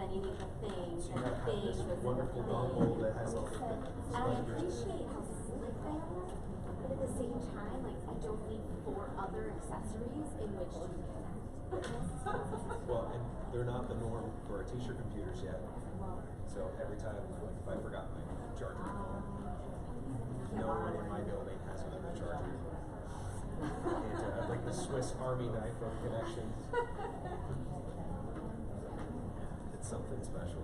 then you need the thing, So and the thing this was wonderful the thing. dongle that has all the And I appreciate how slick they are, but at the same time, like, I don't need 4 other accessories in which to connect. Well, and they're not the norm for our teacher computers yet. So every time, like, if I forgot my charger at home, no one in my building has another charger. And like the Swiss Army knife of connections. It's something special.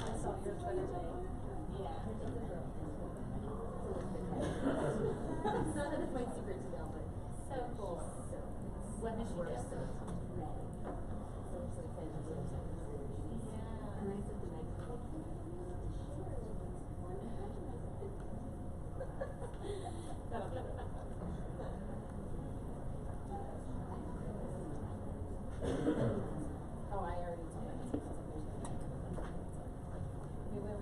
I saw your Twitter thing. Yeah. Not that it's my secret to know, but So cool. What did she do? and I said the night Oh, I already told her. We will.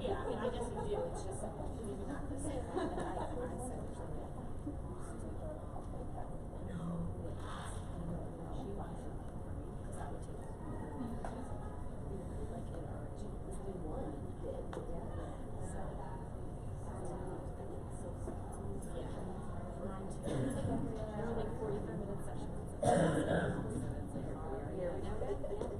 Yeah, I mean, I guess we do. It's just maybe not the same one that I said. She wants it because I would take it. Like in our one did. So, yeah. Mine too. They're only 45-minute sessions. Here we go. Let's do it.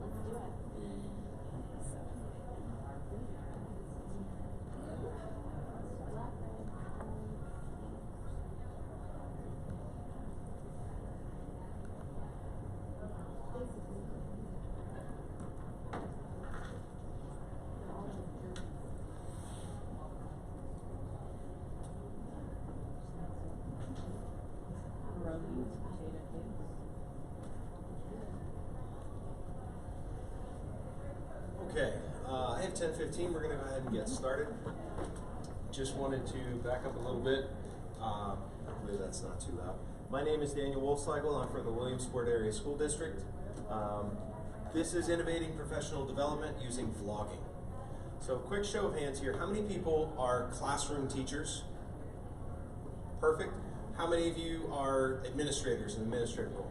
Okay, I have 10:15. We're going to go ahead and get started. Just wanted to back up a little bit. Hopefully that's not too loud. My name is Daniel Wolfsleigel. I'm from the Williamsport Area School District. This is Innovating Professional Development using vlogging. So quick show of hands here. How many people are classroom teachers? Perfect. How many of you are administrators in the administrative role?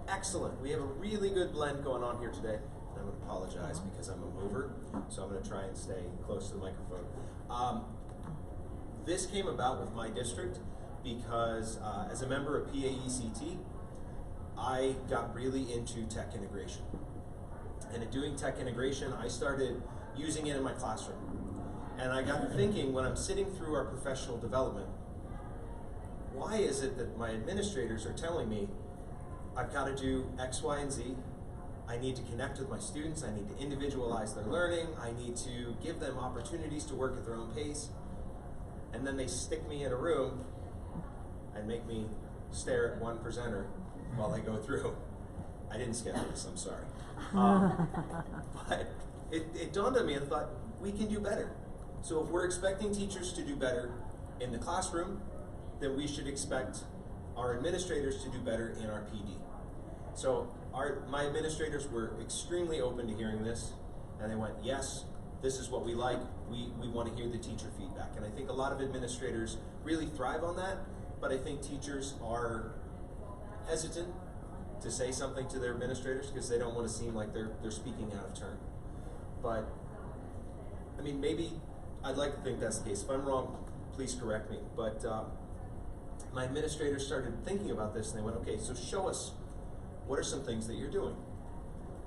Excellent. We have a really good blend going on here today. I'm going to apologize because I'm a mover, so I'm going to try and stay close to the microphone. This came about with my district because as a member of PAECT, I got really into tech integration. And in doing tech integration, I started using it in my classroom. And I got thinking, when I'm sitting through our professional development, why is it that my administrators are telling me I've got to do X, Y, and Z? I need to connect with my students. I need to individualize their learning. I need to give them opportunities to work at their own pace. And then they stick me in a room and make me stare at one presenter while I go through. I didn't schedule this, I'm sorry. But it dawned on me and I thought, we can do better. So if we're expecting teachers to do better in the classroom, then we should expect our administrators to do better in our PD. So my administrators were extremely open to hearing this, and they went, yes, this is what we like, we want to hear the teacher feedback. And I think a lot of administrators really thrive on that, but I think teachers are hesitant to say something to their administrators because they don't want to seem like they're speaking out of turn. But, I mean, maybe I'd like to think that's the case. If I'm wrong, please correct me. But my administrators started thinking about this and they went, okay, so show us, what are some things that you're doing?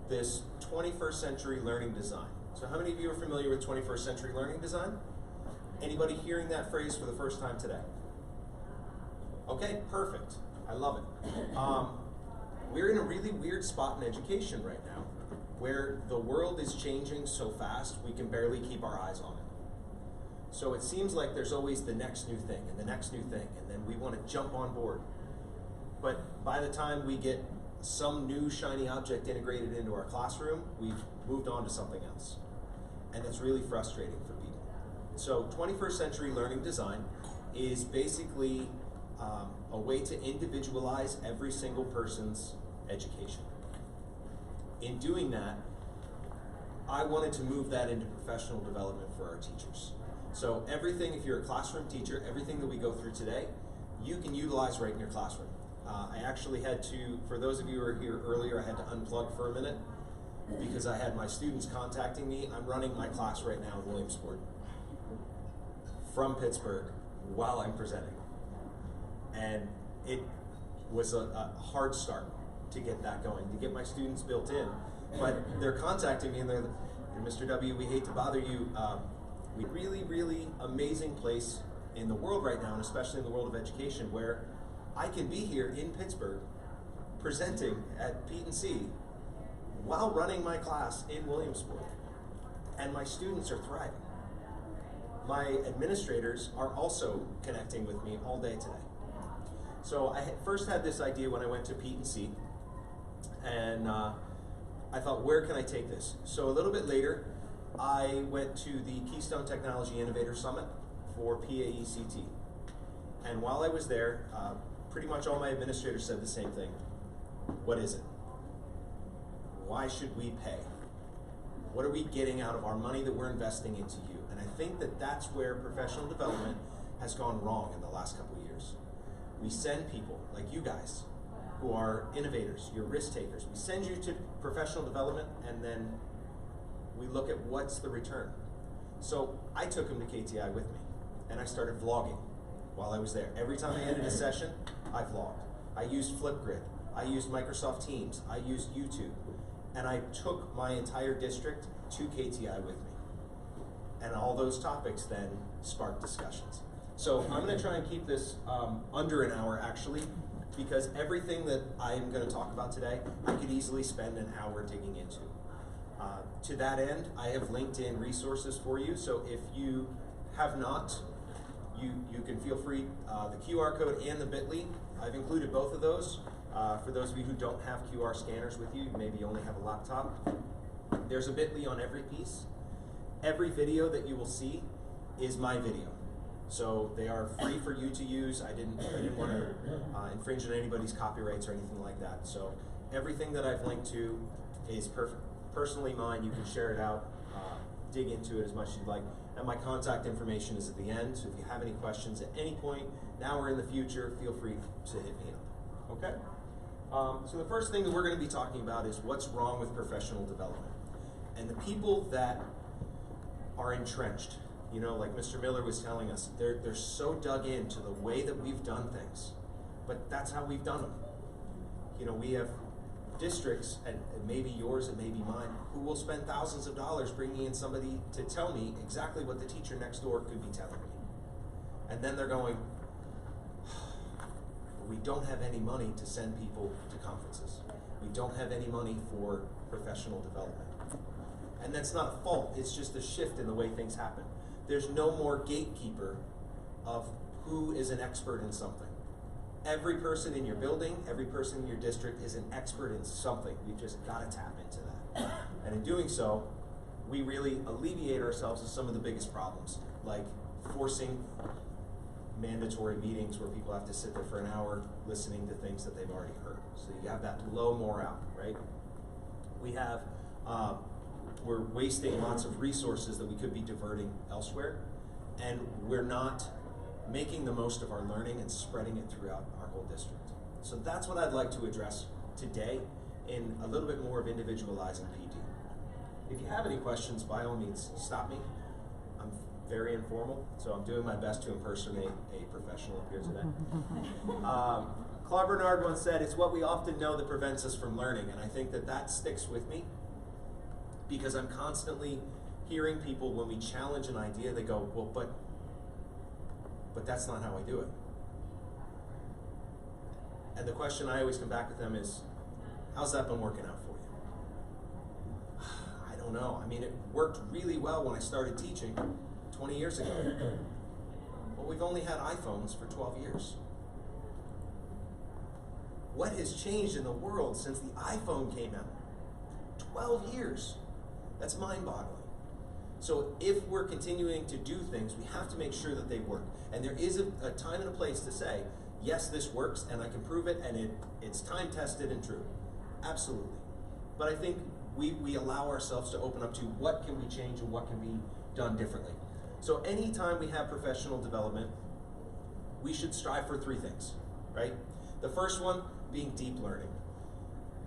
This 21st century learning design. So how many of you are familiar with 21st century learning design? Anybody hearing that phrase for the first time today? Okay, perfect. I love it. We're in a really weird spot in education right now where the world is changing so fast we can barely keep our eyes on it. So it seems like there's always the next new thing and the next new thing, and then we want to jump on board. But by the time we get some new shiny object integrated into our classroom, we've moved on to something else. And it's really frustrating for people. So 21st century learning design is basically a way to individualize every single person's education. In doing that, I wanted to move that into professional development for our teachers. So everything, if you're a classroom teacher, everything that we go through today, you can utilize right in your classroom. I actually had to, for those of you who were here earlier, I had to unplug for a minute because I had my students contacting me. I'm running my class right now in Williamsport from Pittsburgh while I'm presenting. And it was a hard start to get that going, to get my students built in. But they're contacting me and they're, Mr. W, we hate to bother you. We really, really amazing place in the world right now, and especially in the world of education, where I can be here in Pittsburgh presenting at P&C while running my class in Williamsport, and my students are thriving. My administrators are also connecting with me all day today. So I first had this idea when I went to P&C, and I thought, where can I take this? So a little bit later, I went to the Keystone Technology Innovator Summit for PAECT. And while I was there, pretty much all my administrators said the same thing. What is it? Why should we pay? What are we getting out of our money that we're investing into you? And I think that that's where professional development has gone wrong in the last couple of years. We send people like you guys who are innovators, you're risk takers. We send you to professional development and then we look at what's the return. So I took them to KTI with me and I started vlogging while I was there. Every time I ended a session, I vlogged. I used Flipgrid, I used Microsoft Teams, I used YouTube, and I took my entire district to KTI with me. And all those topics then sparked discussions. So I'm gonna try and keep this under an hour actually, because everything that I'm gonna talk about today, I could easily spend an hour digging into. To that end, I have linked in resources for you, so if you have not, you can feel free, the QR code and the bit.ly, I've included both of those. For those of you who don't have QR scanners with you, maybe you only have a laptop, there's a bit.ly on every piece. Every video that you will see is my video. So they are free for you to use. I didn't want to infringe on anybody's copyrights or anything like that. So everything that I've linked to is personally mine. You can share it out, dig into it as much as you'd like. And my contact information is at the end. So if you have any questions at any point, now or in the future, feel free to hit me up. Okay? So the first thing that we're going to be talking about is what's wrong with professional development. And the people that are entrenched, you know, like Mr. Miller was telling us, they're so dug into the way that we've done things, but that's how we've done them. You know, we have districts, and maybe yours and maybe mine, who will spend thousands of dollars bringing in somebody to tell me exactly what the teacher next door could be telling me. And then they're going, we don't have any money to send people to conferences. We don't have any money for professional development. And that's not a fault, it's just a shift in the way things happen. There's no more gatekeeper of who is an expert in something. Every person in your building, every person in your district is an expert in something. We've just got to tap into that. And in doing so, we really alleviate ourselves of some of the biggest problems, like forcing mandatory meetings where people have to sit there for an hour listening to things that they've already heard. So you have that low morale, right? We have we're wasting lots of resources that we could be diverting elsewhere, and we're not making the most of our learning and spreading it throughout our whole district. So that's what I'd like to address today in a little bit more of individualizing PD. If you have any questions, by all means, stop me. I'm very informal, so I'm doing my best to impersonate a professional up here today. Claude Bernard once said, "It's what we often know that prevents us from learning," and I think that that sticks with me because I'm constantly hearing people, when we challenge an idea, they go, "Well, but that's not how I do it." And the question I always come back with them is, how's that been working out for you? I don't know. I mean, it worked really well when I started teaching 20 years ago. But we've only had iPhones for 12 years. What has changed in the world since the iPhone came out? 12 years. That's mind-boggling. So if we're continuing to do things, we have to make sure that they work. And there is a time and a place to say, yes, this works, and I can prove it, and it's time-tested and true. Absolutely. But I think we allow ourselves to open up to what can we change and what can be done differently. So anytime we have professional development, we should strive for three things, right? The first one being deep learning.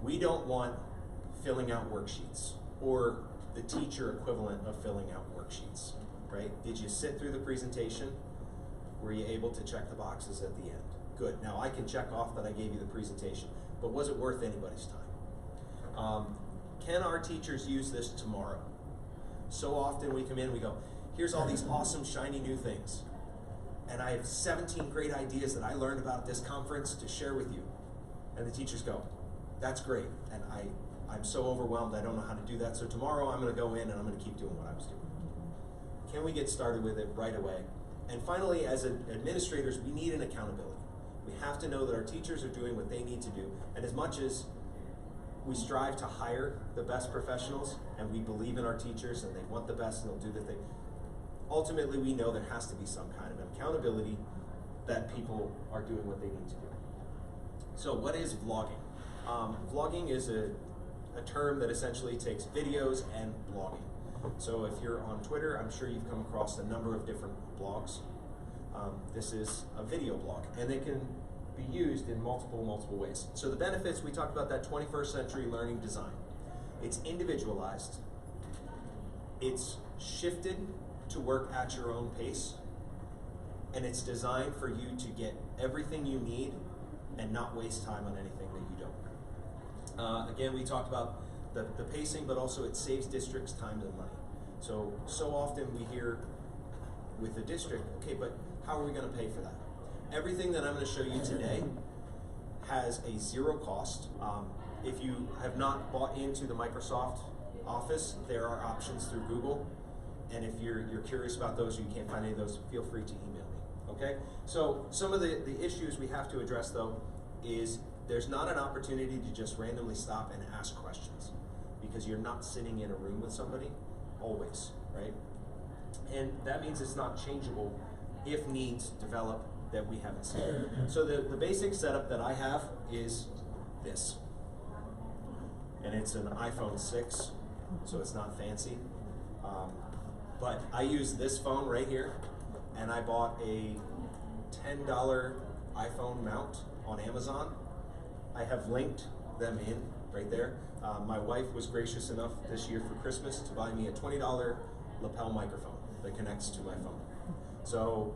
We don't want filling out worksheets or the teacher equivalent of filling out worksheets, right? Did you sit through the presentation? Were you able to check the boxes at the end? Good. Now I can check off that I gave you the presentation, but was it worth anybody's time? Can our teachers use this tomorrow? So often we come in, we go, here's all these awesome, shiny new things. And I have 17 great ideas that I learned about at this conference to share with you. And the teachers go, that's great. And I'm so overwhelmed, I don't know how to do that. So tomorrow I'm going to go in and I'm going to keep doing what I was doing. Can we get started with it right away? And finally, as administrators, we need an accountability. We have to know that our teachers are doing what they need to do. And as much as we strive to hire the best professionals, and we believe in our teachers, and they want the best, and they'll do the thing, ultimately we know there has to be some kind of accountability that people are doing what they need to do. So what is vlogging? Vlogging is a term that essentially takes videos and blogging. So if you're on Twitter, I'm sure you've come across a number of different blogs. This is a video blog, and they can be used in multiple ways. So the benefits, we talked about that 21st century learning design. It's individualized. It's shifted to work at your own pace. And it's designed for you to get everything you need and not waste time on anything that you don't. Again, we talked about the pacing, but also it saves districts time and money. So often we hear with the district, okay, but how are we going to pay for that? Everything that I'm going to show you today has a zero cost. If you have not bought into the Microsoft Office, there are options through Google. And if you're curious about those, you can't find any of those, feel free to email me, okay? So some of the issues we have to address, though, is there's not an opportunity to just randomly stop and ask questions because you're not sitting in a room with somebody always, right? And that means it's not changeable if needs develop that we haven't seen. So the basic setup that I have is this. And it's an iPhone 6, so it's not fancy. But I use this phone right here, and I bought a $10 iPhone mount on Amazon. I have linked them in right there. My wife was gracious enough this year for Christmas to buy me a $20 lapel microphone that connects to my phone. So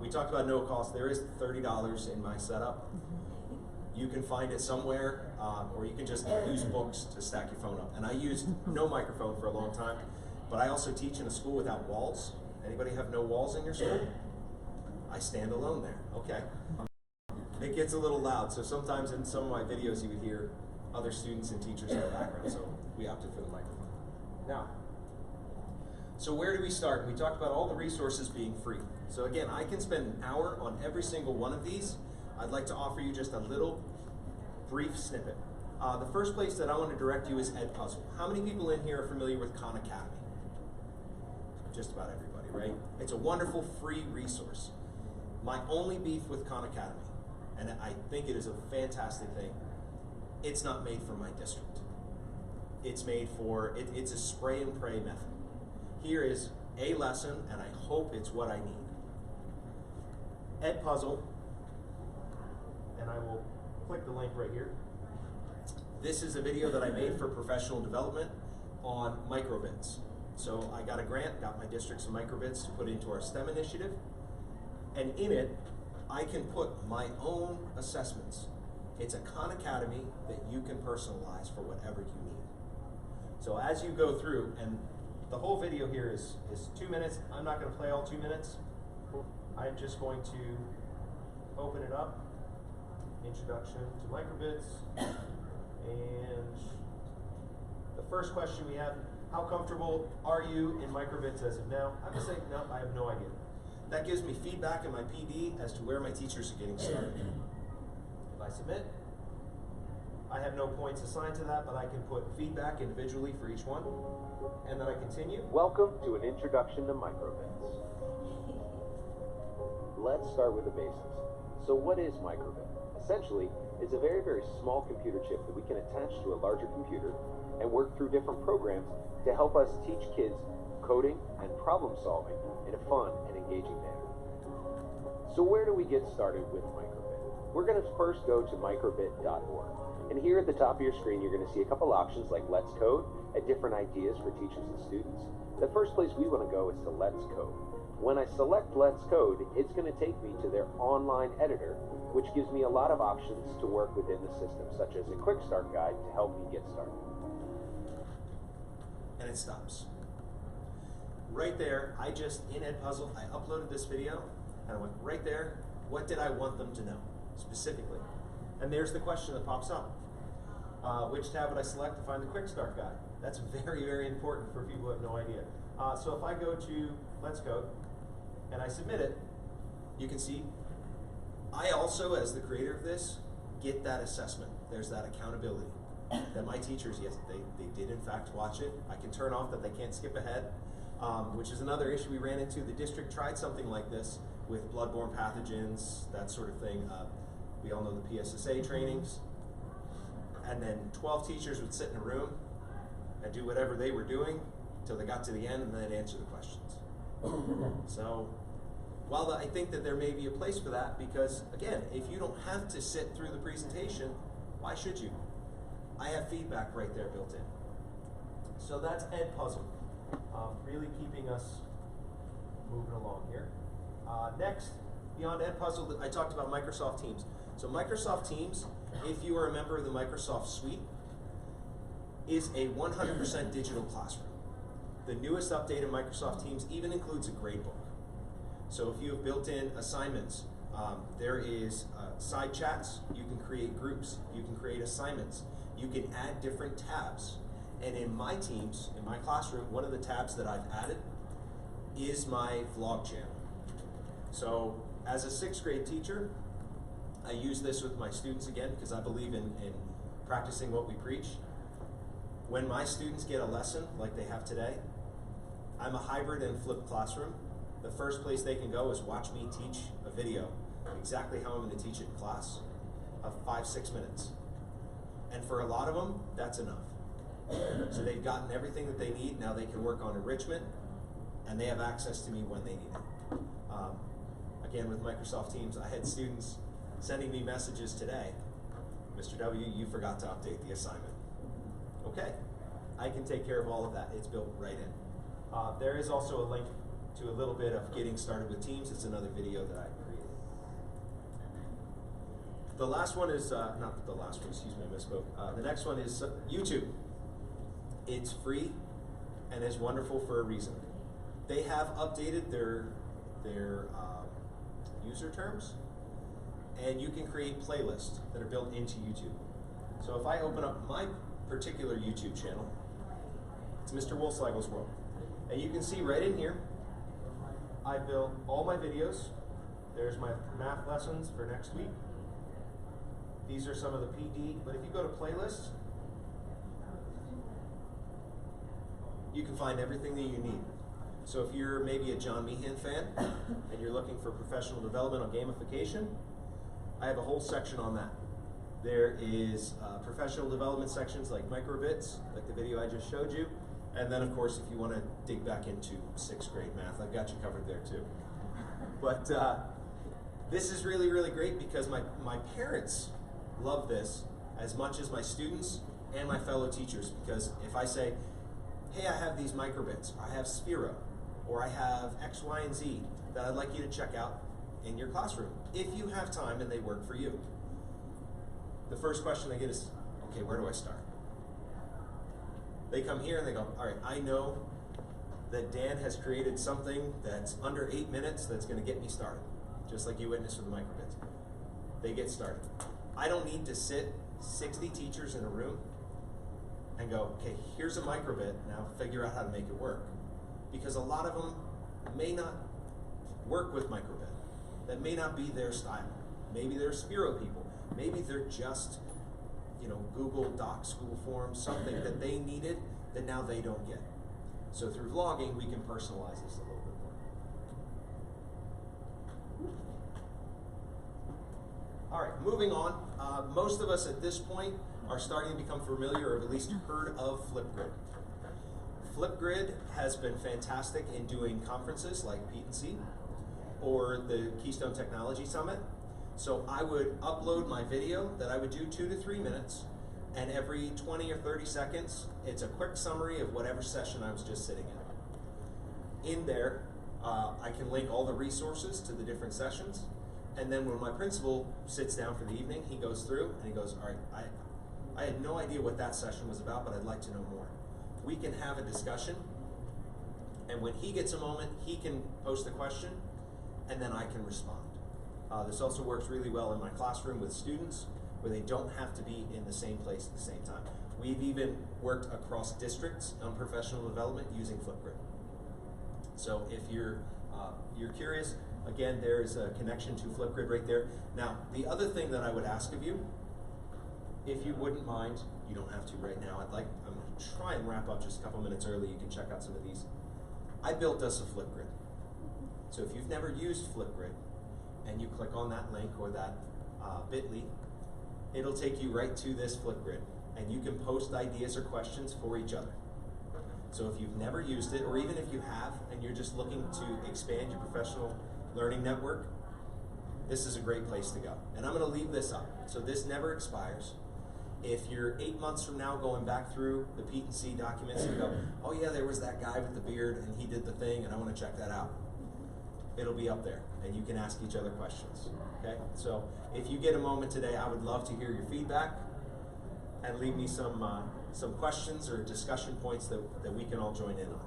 we talked about no cost. There is $30 in my setup. You can find it somewhere, or you can just use books to stack your phone up. And I used no microphone for a long time, but I also teach in a school without walls. Anybody have no walls in your school? I stand alone there. Okay. It gets a little loud, so sometimes in some of my videos you would hear other students and teachers in the background, so we opted for the microphone. Now, so where do we start? We talked about all the resources being free. So again, I can spend an hour on every single one of these. I'd like to offer you just a little brief snippet. The first place that I want to direct you is Edpuzzle. How many people in here are familiar with Khan Academy? Just about everybody, right? It's a wonderful free resource. My only beef with Khan Academy, and I think it is a fantastic thing, it's not made for my district. it's made for, it's a spray and pray method. Here is a lesson, and I hope it's what I need. Ed Puzzle, and I will click the link right here. This is a video that I made for professional development on microbits. So I got a grant, got my district some microbits to put into our STEM initiative, and in it, I can put my own assessments. It's a Khan Academy that you can personalize for whatever you need. So as you go through, and the whole video here is 2 minutes. I'm not going to play all 2 minutes. I'm just going to open it up. Introduction to microbits. And the first question we have, how comfortable are you in microbits as of now? I'm going to say, no, I have no idea. That gives me feedback in my PD as to where my teachers are getting started. If I submit, I have no points assigned to that, but I can put feedback individually for each one. And then I continue. Welcome to an introduction to microbits. Let's start with the basics. So what is microbit? Essentially, it's a very, very small computer chip that we can attach to a larger computer and work through different programs to help us teach kids coding and problem solving in a fun and engaging manner. So where do we get started with microbit? We're going to first go to microbit.org. And here at the top of your screen, you're going to see a couple options like Let's Code and different ideas for teachers and students. The first place we want to go is to Let's Code. When I select Let's Code, it's going to take me to their online editor, which gives me a lot of options to work within the system, such as a quick start guide to help me get started. And it stops. Right there, in Edpuzzle, I uploaded this video, and I went right there, what did I want them to know, specifically? And there's the question that pops up. Which tab would I select to find the quick start guide? That's very, very important for people who have no idea. So if I go to Let's Code, and I submit it, you can see, I also, as the creator of this, get that assessment. There's that accountability. That my teachers, yes, they did in fact watch it. I can turn off that they can't skip ahead, which is another issue we ran into. The district tried something like this with bloodborne pathogens, that sort of thing. We all know the PSSA trainings. And then 12 teachers would sit in a room and do whatever they were doing until they got to the end and then answer the questions. So, while I think that there may be a place for that, because again, if you don't have to sit through the presentation, why should you? I have feedback right there built in. So that's Edpuzzle, really keeping us moving along here. Next, beyond Edpuzzle, I talked about Microsoft Teams. So Microsoft Teams, if you are a member of the Microsoft Suite, is a 100% digital classroom. The newest update of Microsoft Teams even includes a gradebook. So if you have built-in assignments, there is side chats, you can create groups, you can create assignments, you can add different tabs. And in my Teams, in my classroom, one of the tabs that I've added is my vlog channel. So as a 6th grade teacher, I use this with my students again because I believe in practicing what we preach. When my students get a lesson like they have today, I'm a hybrid and flipped classroom. The first place they can go is watch me teach a video, exactly how I'm going to teach it in class, of 5-6 minutes. And for a lot of them, that's enough. So they've gotten everything that they need. Now they can work on enrichment, and they have access to me when they need it. Again, with Microsoft Teams, I had students sending me messages today. Mr. W, you forgot to update the assignment. Okay, I can take care of all of that. It's built right in. There is also a link to a little bit of getting started with Teams. It's another video that I created. The last one is, not the last one, excuse me, I misspoke. The next one is YouTube. It's free and is wonderful for a reason. They have updated their user terms, and you can create playlists that are built into YouTube. So if I open up my particular YouTube channel, it's Mr. Wolfsleigel's World. And you can see right in here, I built all my videos. There's my math lessons for next week. These are some of the PD, but if you go to playlists, you can find everything that you need. So if you're maybe a John Meehan fan and you're looking for professional development on gamification, I have a whole section on that. There is professional development sections like microbits, like the video I just showed you. And then, of course, if you want to dig back into 6th grade math, I've got you covered there too. But this is really, really great because my parents love this as much as my students and my fellow teachers. Because if I say, hey, I have these microbits, I have Sphero, or I have X, Y, and Z that I'd like you to check out in your classroom, if you have time and they work for you. The first question they get is, okay, where do I start? They come here and they go, all right, I know that Dan has created something that's under 8 minutes that's going to get me started, just like you witnessed with the microbits. They get started. I don't need to sit 60 teachers in a room and go, okay, here's a microbit, now figure out how to make it work. Because a lot of them may not work with microbit. That may not be their style. Maybe they're Sphero people. Maybe they're just, Google Doc school forms, something that they needed that now they don't get. So through vlogging, we can personalize this a little bit more. All right, moving on. Most of us at this point are starting to become familiar or have at least heard of Flipgrid. Flipgrid has been fantastic in doing conferences like P&C or the Keystone Technology Summit. So I would upload my video that I would do 2 to 3 minutes, and every 20 or 30 seconds, it's a quick summary of whatever session I was just sitting in. In there, I can link all the resources to the different sessions, and then when my principal sits down for the evening, he goes through and he goes, all right, I had no idea what that session was about, but I'd like to know more. We can have a discussion, and when he gets a moment, he can post a question, and then I can respond. This also works really well in my classroom with students where they don't have to be in the same place at the same time. We've even worked across districts on professional development using Flipgrid. So if you're curious, again, there's a connection to Flipgrid right there. Now, the other thing that I would ask of you, if you wouldn't mind, you don't have to right now, I'm going to try and wrap up just a couple minutes early. You can check out some of these. I built us a Flipgrid. So if you've never used Flipgrid, and you click on that link or that bit.ly, it'll take you right to this Flipgrid, and you can post ideas or questions for each other. So if you've never used it, or even if you have, and you're just looking to expand your professional learning network, this is a great place to go. And I'm going to leave this up, so this never expires. If you're 8 months from now going back through the P&C documents and go, oh yeah, there was that guy with the beard, and he did the thing, and I want to check that out, it'll be up there, and you can ask each other questions, okay? So if you get a moment today, I would love to hear your feedback and leave me some questions or discussion points that we can all join in on.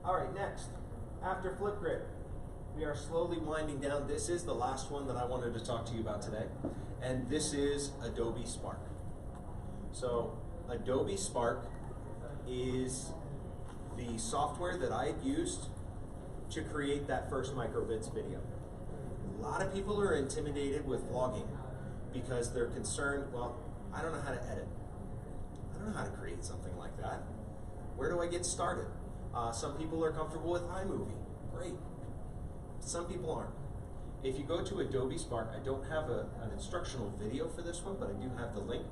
All right, next, after Flipgrid, we are slowly winding down. This is the last one that I wanted to talk to you about today, and this is Adobe Spark. So Adobe Spark is the software that I had used to create that first microbits video. A lot of people are intimidated with vlogging because they're concerned, well, I don't know how to edit. I don't know how to create something like that. Where do I get started? Some people are comfortable with iMovie. Great. Some people aren't. If you go to Adobe Spark, I don't have an instructional video for this one, but I do have the link.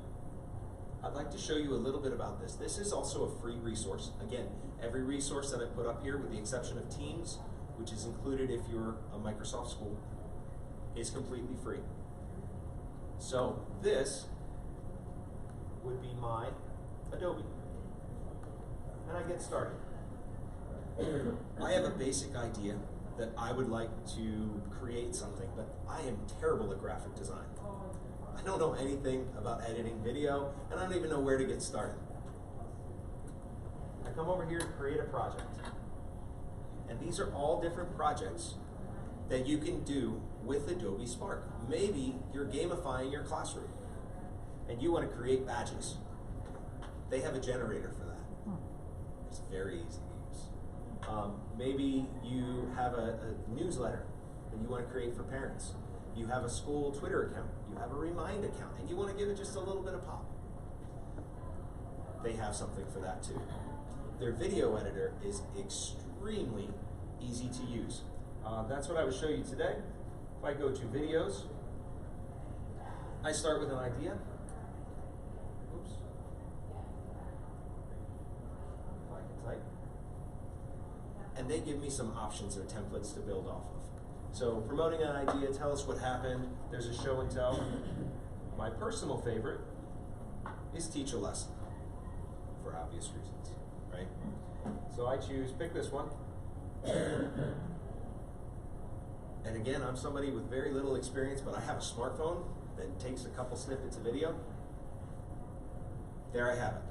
I'd like to show you a little bit about this. This is also a free resource. Again, every resource that I put up here, with the exception of Teams, which is included if you're a Microsoft school, is completely free. So this would be my Adobe. And I get started. I have a basic idea that I would like to create something, but I am terrible at graphic design. I don't know anything about editing video, and I don't even know where to get started. I come over here to create a project. And these are all different projects that you can do with Adobe Spark. Maybe you're gamifying your classroom, and you want to create badges. They have a generator for that. It's very easy to use. Maybe you have a newsletter that you want to create for parents. You have a school Twitter account. You have a Remind account, and you want to give it just a little bit of pop. They have something for that too. Their video editor is extremely easy to use. That's what I would show you today. If I go to videos, I start with an idea. Oops. If I can type. And they give me some options or templates to build off of. So promoting an idea, tell us what happened. There's a show and tell. My personal favorite is teach a lesson, for obvious reasons, right? So I choose, pick this one. And again, I'm somebody with very little experience, but I have a smartphone that takes a couple snippets of video. There I have it.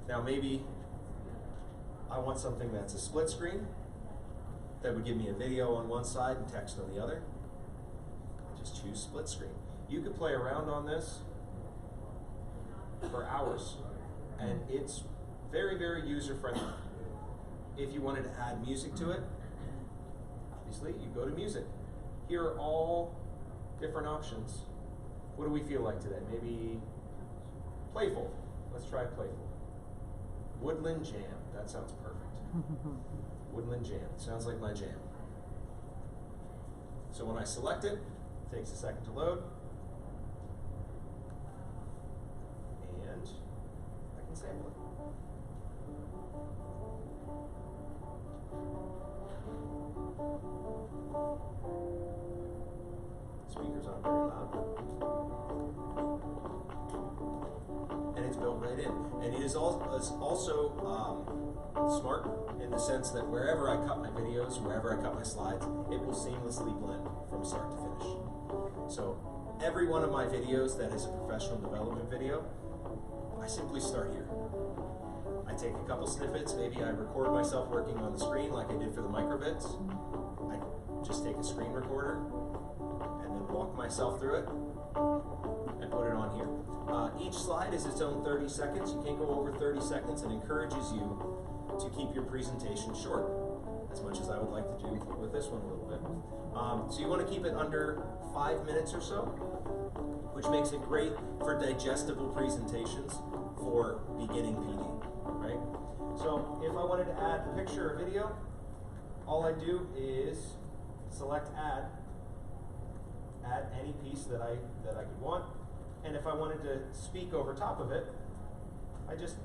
Now maybe I want something that's a split screen that would give me a video on one side and text on the other. I just choose split screen. You could play around on this for hours, and it's very, very user-friendly. If you wanted to add music to it, obviously you go to music. Here are all different options. What do we feel like today? Maybe playful. Let's try playful. Woodland Jam. That sounds perfect. Woodland Jam. Sounds like my jam. So when I select it, it takes a second to load. And I can sample it. Speakers aren't very loud. And it's built right in. And it is also smart in the sense that wherever I cut my videos, wherever I cut my slides, it will seamlessly blend from start to finish. So every one of my videos that is a professional development video, I simply start here. I take a couple snippets, maybe I record myself working on the screen like I did for the microbits. I just take a screen recorder and then walk myself through it and put it on here. Each slide is its own 30 seconds. You can't go over 30 seconds, and encourages you to keep your presentation short, as much as I would like to do with this one a little bit. So you want to keep it under 5 minutes or so, which makes it great for digestible presentations for beginning PD, right? So if I wanted to add a picture or video, all I do is select add any piece that I could want. And if I wanted to speak over top of it, I just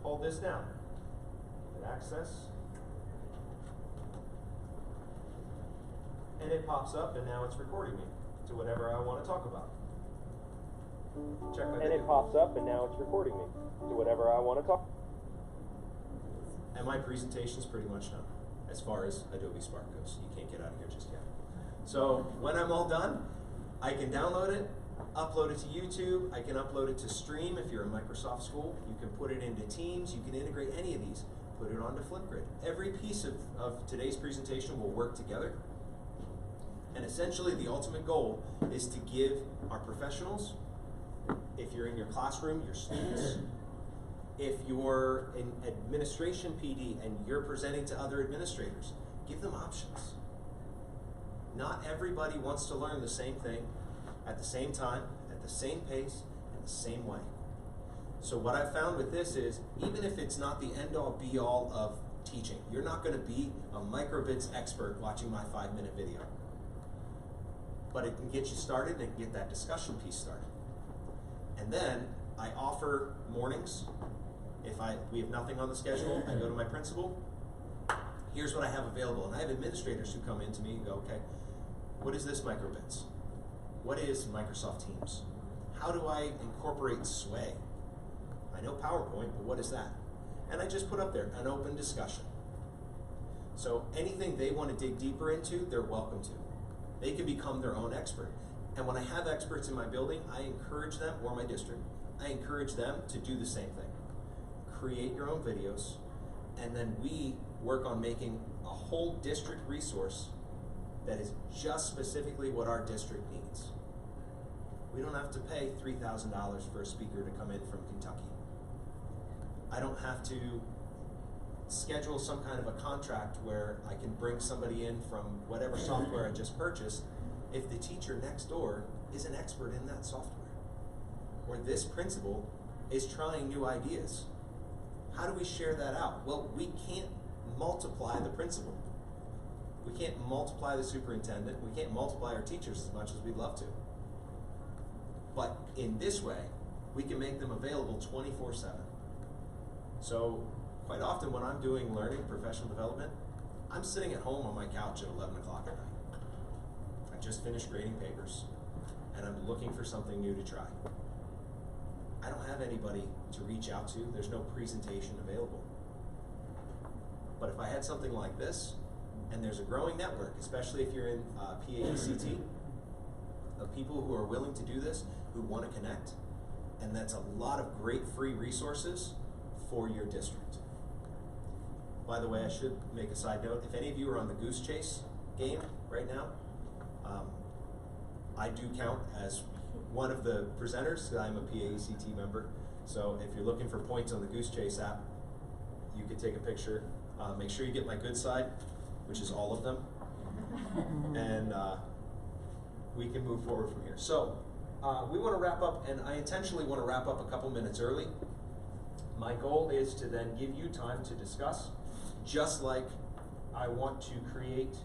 hold this down. Hit access. And it pops up, and now it's recording me to whatever I want to talk about. Check my video. It pops up, and now it's recording me to whatever I want to talk. And my presentation's pretty much done as far as Adobe Spark goes. You can't get out of here just yet. So when I'm all done, I can download it, upload it to YouTube. I can upload it to Stream if you're a Microsoft school. You can put it into Teams. You can integrate any of these. Put it onto Flipgrid. Every piece of today's presentation will work together. And essentially the ultimate goal is to give our professionals, if you're in your classroom, your students, if you're in administration PD and you're presenting to other administrators, give them options. Not everybody wants to learn the same thing at the same time, at the same pace, in the same way. So what I've found with this is, even if it's not the end-all be-all of teaching, you're not going to be a microbits expert watching my 5-minute video. But it can get you started, and it can get that discussion piece started. And then I offer mornings. If we have nothing on the schedule, I go to my principal. Here's what I have available. And I have administrators who come in to me and go, okay, what is this microbits? What is Microsoft Teams? How do I incorporate Sway? I know PowerPoint, but what is that? And I just put up there an open discussion. So anything they want to dig deeper into, they're welcome to. They can become their own expert. And when I have experts in my building, I encourage them, or my district, I encourage them to do the same thing. Create your own videos, and then we work on making a whole district resource that is just specifically what our district needs. We don't have to pay $3,000 for a speaker to come in from Kentucky. I don't have to schedule some kind of a contract where I can bring somebody in from whatever software I just purchased if the teacher next door is an expert in that software. Or this principal is trying new ideas. How do we share that out? Well, we can't multiply the principal. We can't multiply the superintendent. We can't multiply our teachers as much as we'd love to. But in this way, we can make them available 24/7. So quite often when I'm doing learning, professional development, I'm sitting at home on my couch at 11 o'clock at night. I just finished grading papers, and I'm looking for something new to try. I don't have anybody to reach out to. There's no presentation available. But if I had something like this, and there's a growing network, especially if you're in PAECT, of people who are willing to do this, who want to connect, and that's a lot of great free resources for your district. By the way, I should make a side note. If any of you are on the Goose Chase game right now, I do count as one of the presenters, because I'm a PAECT member. So if you're looking for points on the Goose Chase app, you could take a picture. Make sure you get my good side, which is all of them. And we can move forward from here. So we want to wrap up, and I intentionally want to wrap up a couple minutes early. My goal is to then give you time to discuss, just like I want to create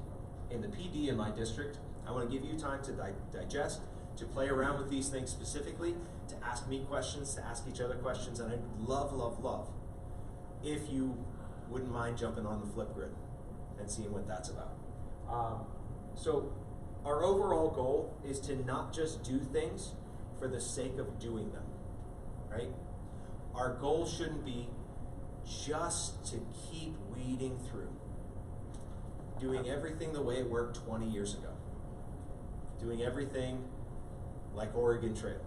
in the PD in my district. I want to give you time to digest, to play around with these things specifically, to ask me questions, to ask each other questions, and I'd love, love, love if you wouldn't mind jumping on the Flipgrid and seeing what that's about. So our overall goal is to not just do things for the sake of doing them, right? Our goal shouldn't be just to keep weeding through, doing everything the way it worked 20 years ago, doing everything like Oregon Trail,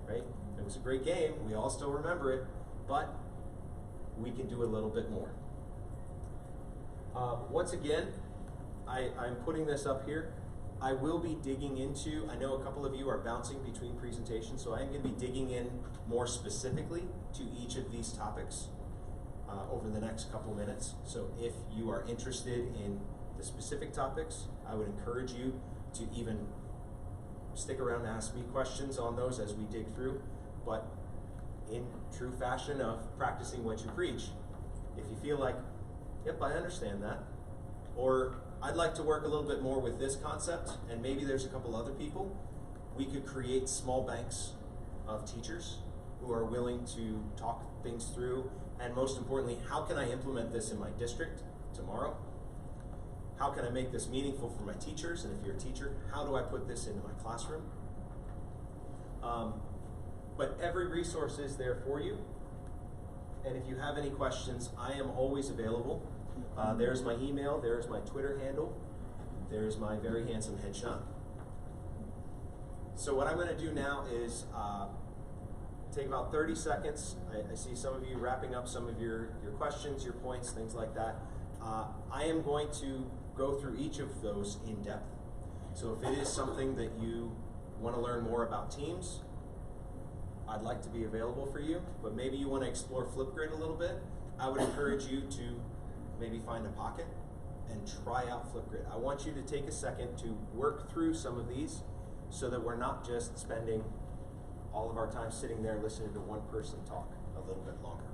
right? It was a great game, we all still remember it, but we can do a little bit more. Once again, I'm putting this up here. I will be digging into, I know a couple of you are bouncing between presentations, so I am going to be digging in more specifically to each of these topics over the next couple minutes. So if you are interested in the specific topics, I would encourage you to even stick around and ask me questions on those as we dig through, but in true fashion of practicing what you preach. If you feel like, yep, I understand that, or I'd like to work a little bit more with this concept, and maybe there's a couple other people, we could create small banks of teachers who are willing to talk things through, and most importantly, how can I implement this in my district tomorrow? How can I make this meaningful for my teachers? And if you're a teacher, how do I put this into my classroom? But every resource is there for you. And if you have any questions, I am always available. There's my email, there's my Twitter handle, there's my very handsome headshot. So what I'm going to do now is take about 30 seconds. I see some of you wrapping up some of your questions, your points, things like that. I am going to go through each of those in depth. So if it is something that you want to learn more about teams, I'd like to be available for you, but maybe you want to explore Flipgrid a little bit, I would encourage you to maybe find a pocket and try out Flipgrid. I want you to take a second to work through some of these so that we're not just spending all of our time sitting there listening to one person talk a little bit longer.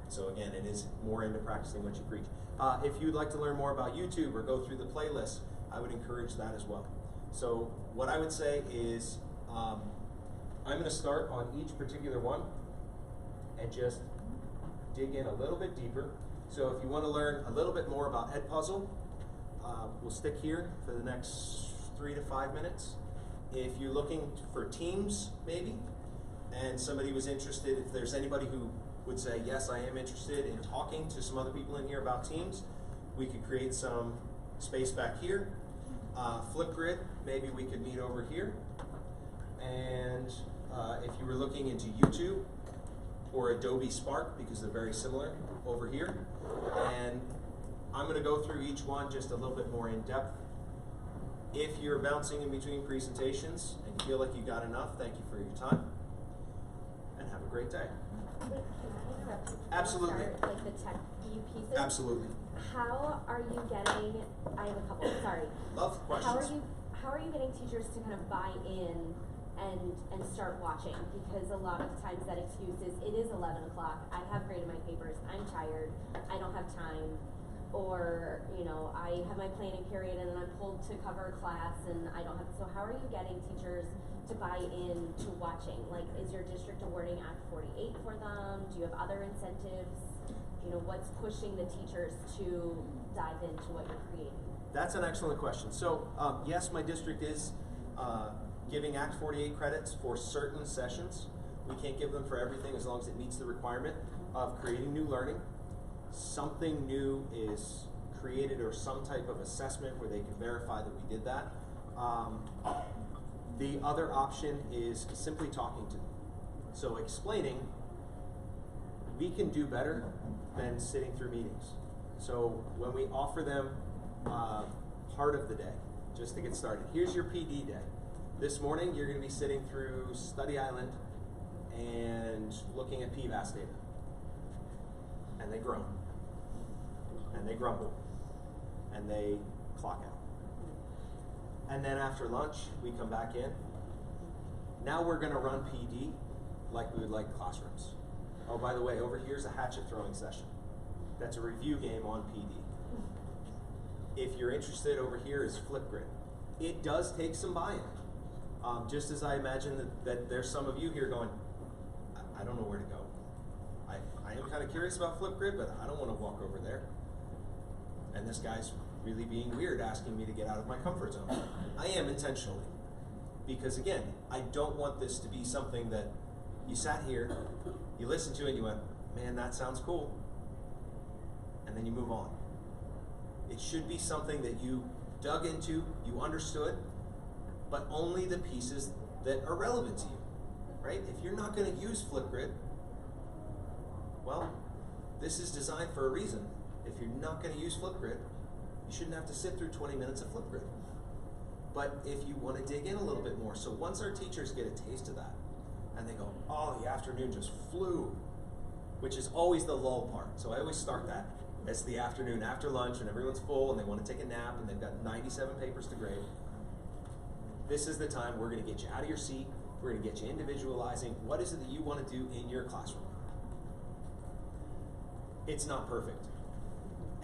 So again, it is more into practicing what you preach. If you'd like to learn more about YouTube or go through the playlist, I would encourage that as well. So what I would say is, I'm going to start on each particular one and just dig in a little bit deeper. So if you want to learn a little bit more about Edpuzzle, we'll stick here for the next 3 to 5 minutes. If you're looking for teams, maybe, and somebody was interested, if there's anybody who would say, yes, I am interested in talking to some other people in here about teams, we could create some space back here. Flipgrid, maybe we could meet over here. And if you were looking into YouTube or Adobe Spark, because they're very similar, over here. And I'm going to go through each one just a little bit more in depth. If you're bouncing in between presentations and you feel like you got enough, thank you for your time. And have a great day. Wait, can I interrupt you? Absolutely. Start, like the tech pieces? Absolutely. How are you getting, I have a couple, sorry. Love questions. How are you getting teachers to kind of buy in and start watching? Because a lot of times that excuse is, it is 11 o'clock, I have graded my papers, I'm tired, I don't have time. Or, you know, I have my planning period and then I'm pulled to cover a class and I don't have, so how are you getting teachers to buy in to watching? Like, is your district awarding Act 48 for them? Do you have other incentives? You know, what's pushing the teachers to dive into what you're creating? That's an excellent question. So, yes, my district is giving Act 48 credits for certain sessions. We can't give them for everything as long as it meets the requirement of creating new learning. Something new is created or some type of assessment where they can verify that we did that. The other option is simply talking to them. So explaining, we can do better than sitting through meetings. So when we offer them part of the day, just to get started, here's your PD day. This morning you're going to be sitting through Study Island and looking at PVAS data. And they groan. And they grumble. And they clock out. And then after lunch, we come back in. Now we're going to run PD like we would like classrooms. Oh, by the way, over here's a hatchet throwing session. That's a review game on PD. If you're interested, over here is Flipgrid. It does take some buy-in. Just as I imagine that there's some of you here going, I don't know where to go. I am kind of curious about Flipgrid, but I don't want to walk over there. And this guy's really being weird, asking me to get out of my comfort zone. I am intentionally. Because again, I don't want this to be something that you sat here, you listened to it, and you went, man, that sounds cool. And then you move on. It should be something that you dug into, you understood, but only the pieces that are relevant to you, right? If you're not going to use Flipgrid, well, this is designed for a reason. If you're not going to use Flipgrid, you shouldn't have to sit through 20 minutes of Flipgrid. But if you want to dig in a little bit more, so once our teachers get a taste of that, and they go, oh, the afternoon just flew, which is always the lull part. So I always start that as the afternoon after lunch and everyone's full and they want to take a nap and they've got 97 papers to grade. This is the time we're going to get you out of your seat. We're going to get you individualizing. What is it that you want to do in your classroom? It's not perfect.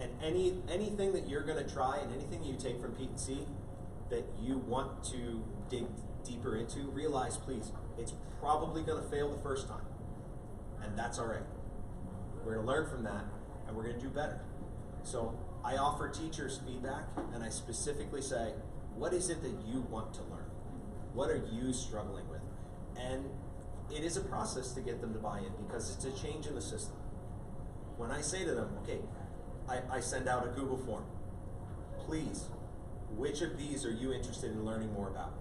And anything that you're going to try and anything you take from Pete and C that you want to dig deeper into, realize, please, it's probably going to fail the first time. And that's all right. We're going to learn from that, and we're going to do better. So I offer teachers feedback, and I specifically say, what is it that you want to learn? What are you struggling with? And it is a process to get them to buy in because it's a change in the system. When I say to them, okay, I send out a Google form. Please, which of these are you interested in learning more about?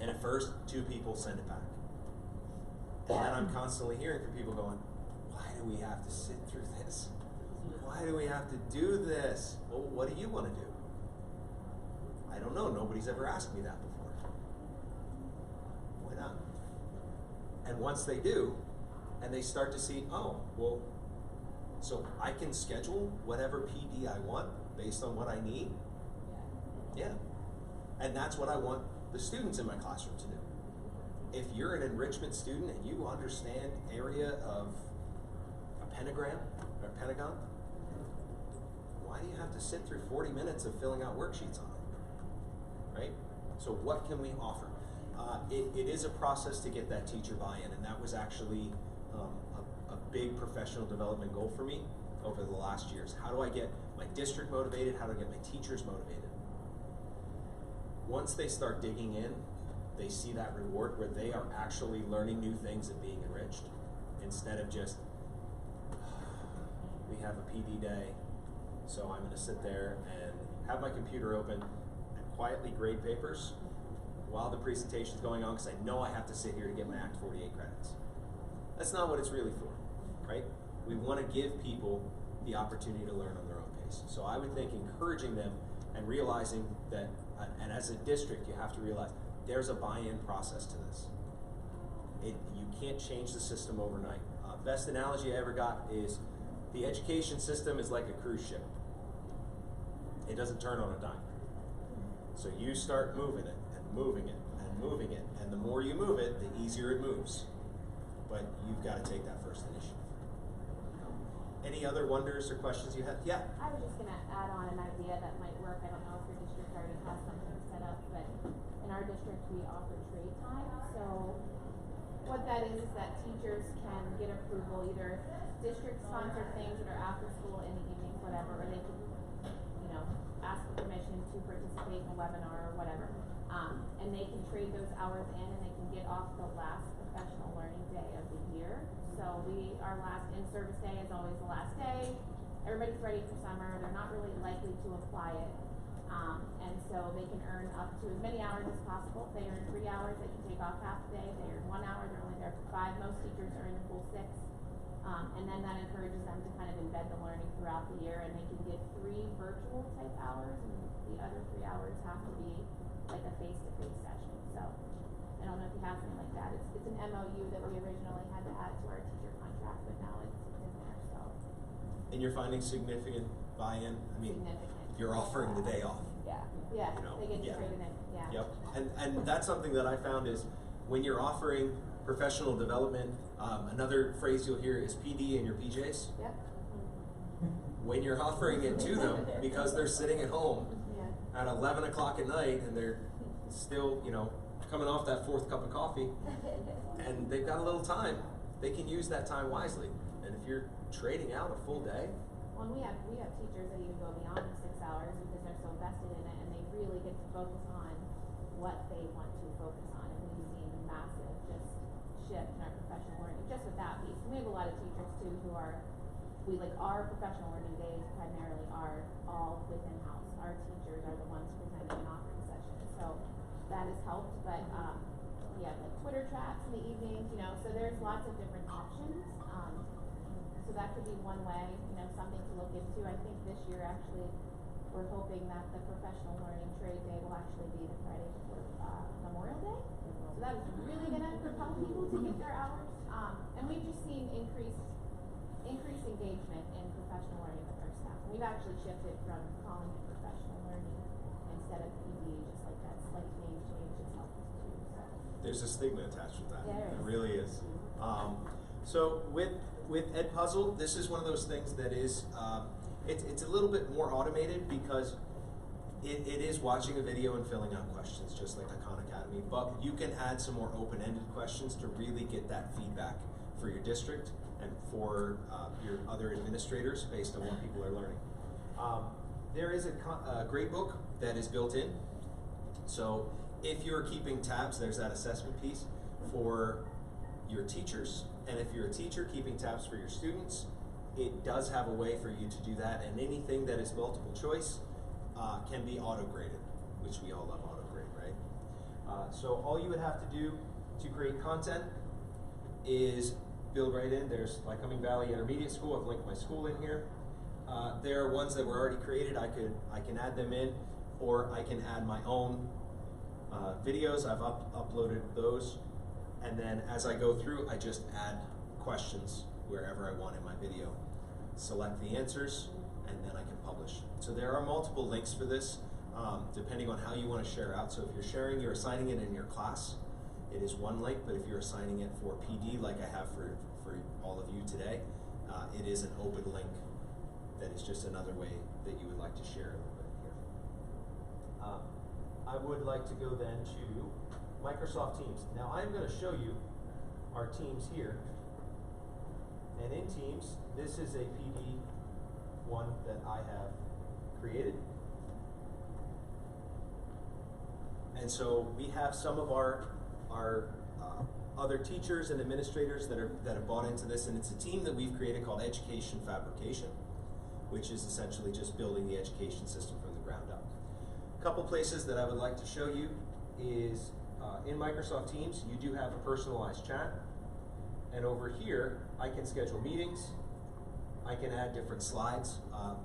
And at first, 2 people send it back. And then I'm constantly hearing from people going, why do we have to sit through this? Why do we have to do this? Well, what do you want to do? I don't know. Nobody's ever asked me that before. Why not? And once they do, and they start to see, oh, well, so I can schedule whatever PD I want based on what I need? Yeah. And that's what I want the students in my classroom to do. If you're an enrichment student and you understand area of a pentagram or a pentagon, why do you have to sit through 40 minutes of filling out worksheets on it? Right? So what can we offer? It is a process to get that teacher buy-in, and that was actually a big professional development goal for me over the last years. How do I get my district motivated? How do I get my teachers motivated? Once they start digging in, they see that reward where they are actually learning new things and being enriched instead of just, we have a PD day, so I'm going to sit there and have my computer open and quietly grade papers while the presentation's going on because I know I have to sit here to get my Act 48 credits. That's not what it's really for, right? We want to give people the opportunity to learn on their own pace. So I would think encouraging them and realizing that, and as a district, you have to realize there's a buy-in process to this. You can't change the system overnight. Best analogy I ever got is the education system is like a cruise ship. It doesn't turn on a dime. So you start moving it and moving it and moving it, and the more you move it, the easier it moves. But you've got to take that first initiative. Any other wonders or questions you had? Yeah. I was just gonna add on an idea that might work. I don't know if your district already has something set up, but in our district we offer trade time. So what that is that teachers can get approval, either district sponsored things that are after school, in the evenings, whatever, or they can, you know, ask for permission to participate in a webinar or whatever. And they can trade those hours in and they can get off the last professional learning day of the year. So our last in-service day is always the last day. Everybody's ready for summer. They're not really likely to apply it. And so they can earn up to as many hours as possible. If they earn 3 hours, they can take off half the day. If they earn 1 hour, they're only there for 5. Most teachers are in the full 6. And then that encourages them to kind of embed the learning throughout the year, and they can get 3 virtual type hours, and the other 3 hours have to be like a face-to-face session. So I don't know if you have something like that. It's an MOU that we originally had to add to our teacher contract, but now it's in there. So. And you're finding significant buy-in? I mean, significant. you're offering the day off. Yeah. Yeah. You know, they get to yeah. trade it in. Yeah. Yep. And that's something that I found is when you're offering professional development, another phrase you'll hear is PD in your PJs. Yep. When you're offering it to them because they're sitting at home Yeah. at 11 o'clock at night and they're still, you know, coming off that 4th cup of coffee and they've got a little time, they can use that time wisely. And if you're trading out a full day, Well, we have teachers that even go beyond the 6 hours because they're so vested in it, and they really get to focus on what they want to focus on. And we've seen a massive just shift in our professional learning just with that piece. And we have a lot of teachers too who are, our professional learning days primarily are all within house. Our teachers are the ones presenting and offering sessions, so that has helped. But yeah, like Twitter chats in the evenings, you know. So there's lots of different options. So that could be one way, you know, something to look into. I think this year actually we're hoping that the professional learning trade day will actually be the Friday before Memorial Day. So that is really gonna propel people to get their hours. And we've just seen increased engagement in professional learning with our staff. And we've actually shifted from calling it professional learning instead of PD, just like that slight name change has helped too. So. there's a stigma attached with that. Yeah, There really is. So with Edpuzzle, this is one of those things that is, it's a little bit more automated because it is watching a video and filling out questions just like Khan Academy, but you can add some more open-ended questions to really get that feedback for your district and for your other administrators based on what people are learning. There is a grade book that is built in. So if you're keeping tabs, there's that assessment piece for your teachers. And if you're a teacher keeping tabs for your students, it does have a way for you to do that. And anything that is multiple choice can be auto-graded, which we all love auto-grade, right? So all you would have to do to create content is build right in. There's Lycoming Valley Intermediate School. I've linked my school in here. There are ones that were already created. I can add them in, or I can add my own videos. I've uploaded those. And then as I go through, I just add questions wherever I want in my video. Select the answers, and then I can publish. So there are multiple links for this, depending on how you want to share out. So if you're assigning it in your class, it is one link, but if you're assigning it for PD, like I have for all of you today, it is an open link that is just another way that you would like to share a little bit here. I would like to go then to Microsoft Teams. Now I'm going to show you our Teams here. And in Teams, this is a PD one that I have created. And so we have some of our other teachers and administrators that have bought into this, and it's a team that we've created called Education Fabrication, which is essentially just building the education system from the ground up. A couple places that I would like to show you is in Microsoft Teams, you do have a personalized chat. And over here, I can schedule meetings. I can add different slides.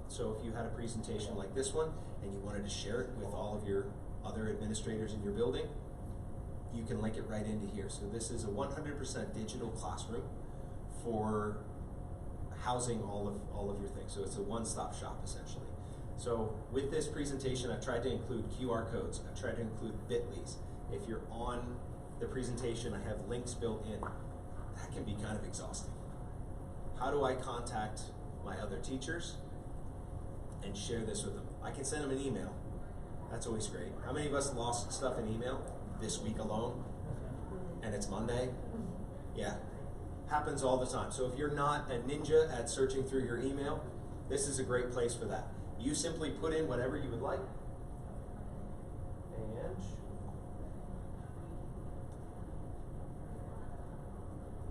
So if you had a presentation like this one and you wanted to share it with all of your other administrators in your building, you can link it right into here. So this is a 100% digital classroom for housing all of your things. So it's a one-stop shop essentially. So with this presentation, I've tried to include QR codes. I've tried to include bit.lys. If you're on the presentation, I have links built in. That can be kind of exhausting. How do I contact my other teachers and share this with them. I can send them an email. That's always great. How many of us lost stuff in email this week alone? And it's Monday? Yeah. Happens all the time. So if you're not a ninja at searching through your email, this is a great place for that. You simply put in whatever you would like. And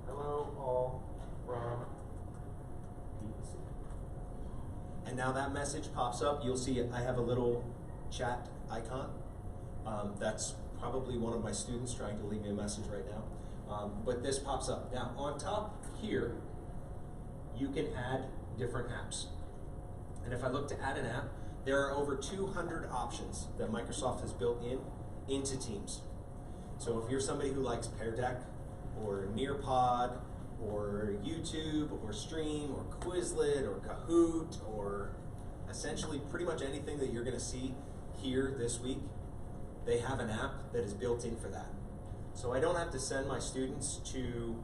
hello all from PEC. And now that message pops up. You'll see I have a little chat icon. That's probably one of my students trying to leave me a message right now. But this pops up. Now on top here, you can add different apps. And if I look to add an app, there are over 200 options that Microsoft has built into Teams. So if you're somebody who likes Pear Deck or Nearpod or YouTube or Stream or Quizlet or Kahoot or essentially pretty much anything that you're going to see here this week, they have an app that is built in for that. So I don't have to send my students to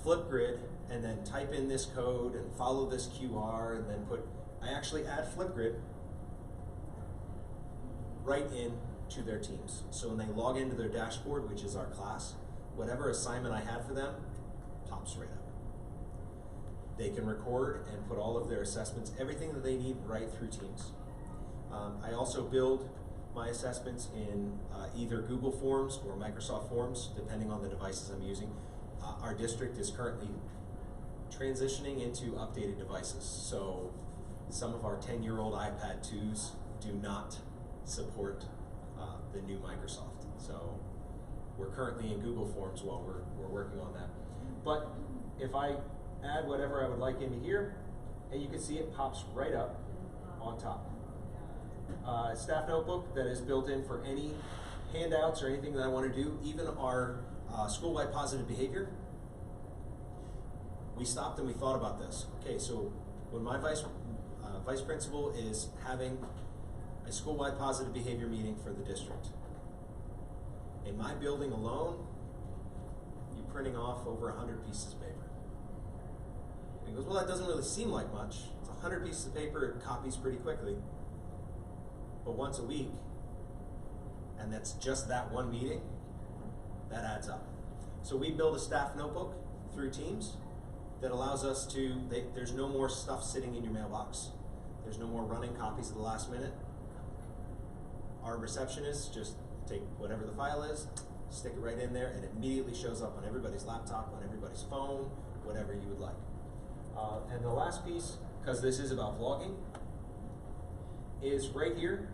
Flipgrid and then type in this code and follow this QR and then I actually add Flipgrid right in to their Teams. So when they log into their dashboard, which is our class, whatever assignment I had for them pops right up. They can record and put all of their assessments, everything that they need right through Teams. I also build my assessments in either Google Forms or Microsoft Forms, depending on the devices I'm using. Our district is currently transitioning into updated devices. So some of our 10-year-old iPad 2s do not support the new Microsoft. So we're currently in Google Forms while we're working on that. But if I add whatever I would like into here, and you can see it pops right up on top. Staff notebook that is built in for any handouts or anything that I want to do, even our school-wide positive behavior. We stopped and we thought about this. Okay, so when my vice principal is having a school-wide positive behavior meeting for the district, in my building alone, you're printing off over 100 pieces of paper. And he goes, well, that doesn't really seem like much. It's 100 pieces of paper, it copies pretty quickly. But once a week, and that's just that one meeting, that adds up. So we build a staff notebook through Teams that allows us to, there's no more stuff sitting in your mailbox. There's no more running copies at the last minute. Our receptionists just take whatever the file is, stick it right in there, and it immediately shows up on everybody's laptop, on everybody's phone, whatever you would like. And the last piece, because this is about vlogging, is right here.